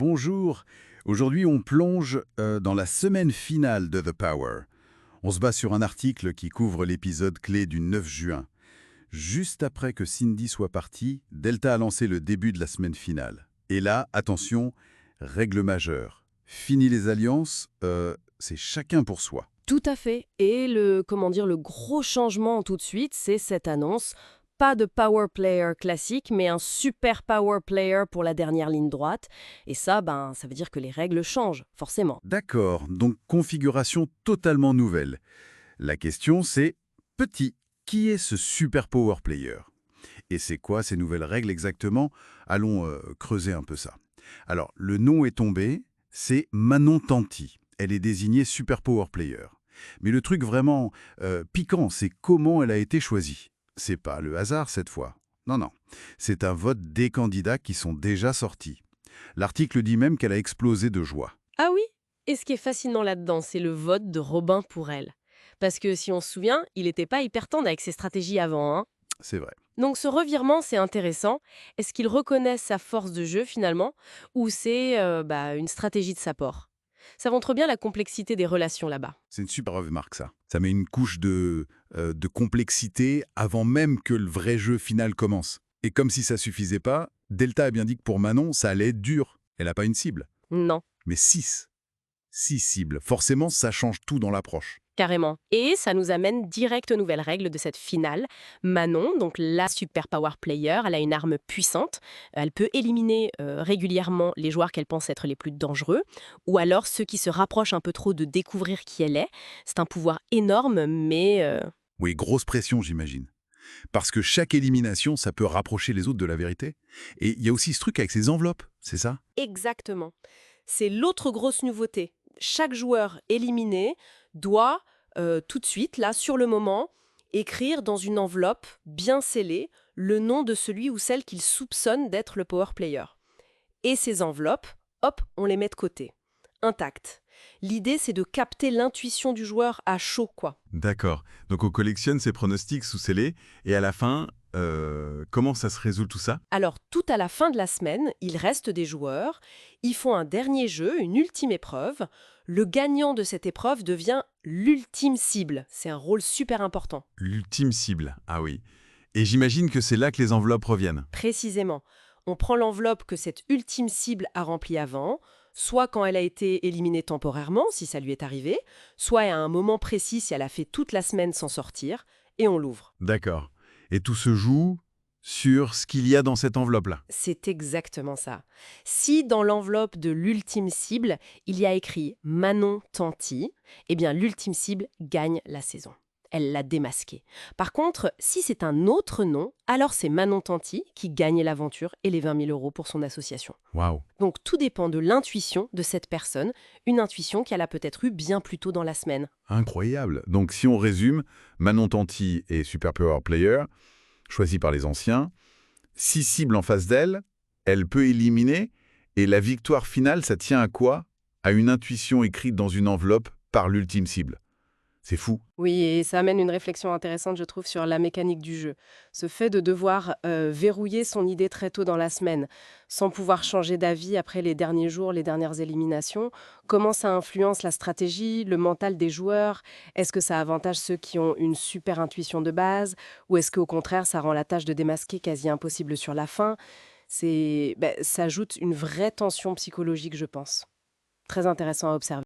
bonjour. Aujourd'hui, on plonge dans la semaine finale de The Power. On se base sur un article qui couvre l'épisode clé du 9 juin. Juste après que Cindy soit partie, Delta a lancé le début de la semaine finale. Et là, attention, règle majeure. Fini les alliances, c'est chacun pour soi. Tout à fait. Et le gros changement tout de suite, c'est cette annonce. Pas de power player classique, mais un super power player pour la dernière ligne droite. Et ça, ça veut dire que les règles changent, forcément. D'accord, donc configuration totalement nouvelle. La question c'est, petit, qui est ce super power player? Et c'est quoi ces nouvelles règles exactement? Allons creuser un peu ça. Alors, le nom est tombé, c'est Manon Tanti. Elle est désignée super power player. Mais le truc vraiment piquant, c'est comment elle a été choisie. C'est pas le hasard cette fois. Non, non. C'est un vote des candidats qui sont déjà sortis. L'article dit même qu'elle a explosé de joie. Ah oui? Et ce qui est fascinant là-dedans, c'est le vote de Robin pour elle. Parce que si on se souvient, il n'était pas hyper tendre avec ses stratégies avant, hein. C'est vrai. Donc ce revirement, c'est intéressant. Est-ce qu'il reconnaît sa force de jeu finalement, ou c'est une stratégie de support? Ça montre bien la complexité des relations là-bas. C'est une super remarque, ça. Ça met une couche de complexité avant même que le vrai jeu final commence. Et comme si ça suffisait pas, Delta a bien dit que pour Manon, ça allait être dur. Elle n'a pas une cible, Non, mais 6. 6 cibles. Forcément, ça change tout dans l'approche. carrément. Et ça nous amène direct aux nouvelles règles de cette finale. Manon, donc la super power player, elle a une arme puissante. Elle peut éliminer régulièrement les joueurs qu'elle pense être les plus dangereux, ou alors ceux qui se rapprochent un peu trop de découvrir qui elle est. C'est un pouvoir énorme, mais Oui, grosse pression, j'imagine. Parce que chaque élimination, ça peut rapprocher les autres de la vérité. Et il y a aussi ce truc avec ces enveloppes, c'est ça? exactement. C'est l'autre grosse nouveauté. Chaque joueur éliminé doit tout de suite, là, sur le moment, écrire dans une enveloppe bien scellée le nom de celui ou celle qu'il soupçonne d'être le power player. Et ces enveloppes, hop, on les met de côté, intactes. L'idée, c'est de capter l'intuition du joueur à chaud, quoi. D'accord. Donc on collectionne ces pronostics sous scellés et à la fin, comment ça se résout tout ça? Alors, tout à la fin de la semaine, il reste des joueurs. Ils font un dernier jeu, une ultime épreuve. Le gagnant de cette épreuve devient l'ultime cible. C'est un rôle super important. L'ultime cible. Ah oui. Et j'imagine que c'est là que les enveloppes reviennent. Précisément, on prend l'enveloppe que cette ultime cible a remplie avant, soit quand elle a été éliminée temporairement, si ça lui est arrivé, soit à un moment précis si elle a fait toute la semaine sans sortir, et on l'ouvre. D'accord. Et tout se joue sur ce qu'il y a dans cette enveloppe-là. C'est exactement ça. Si dans l'enveloppe de l'ultime cible, il y a écrit Manon Tanti, eh bien l'ultime cible gagne la saison. Elle l'a démasqué. Par contre, si c'est un autre nom, alors c'est Manon Tanti qui gagne l'aventure et les 20 000 € pour son association. Waouh. Donc tout dépend de l'intuition de cette personne, une intuition qu'elle a peut-être eue bien plus tôt dans la semaine. Incroyable. Donc si on résume, Manon Tanti est Super Power Player, choisi par les anciens. 6 cibles en face d'elle, elle peut éliminer. Et la victoire finale, ça tient à quoi? À une intuition écrite dans une enveloppe par l'ultime cible. C'est fou. Oui, et ça amène une réflexion intéressante, je trouve, sur la mécanique du jeu. Ce fait de devoir verrouiller son idée très tôt dans la semaine, sans pouvoir changer d'avis après les derniers jours, les dernières éliminations, comment ça influence la stratégie, le mental des joueurs? Est-ce que ça avantage ceux qui ont une super intuition de base? Ou est-ce qu'au contraire, ça rend la tâche de démasquer quasi impossible sur la fin? Ça ajoute une vraie tension psychologique, je pense. Très intéressant à observer.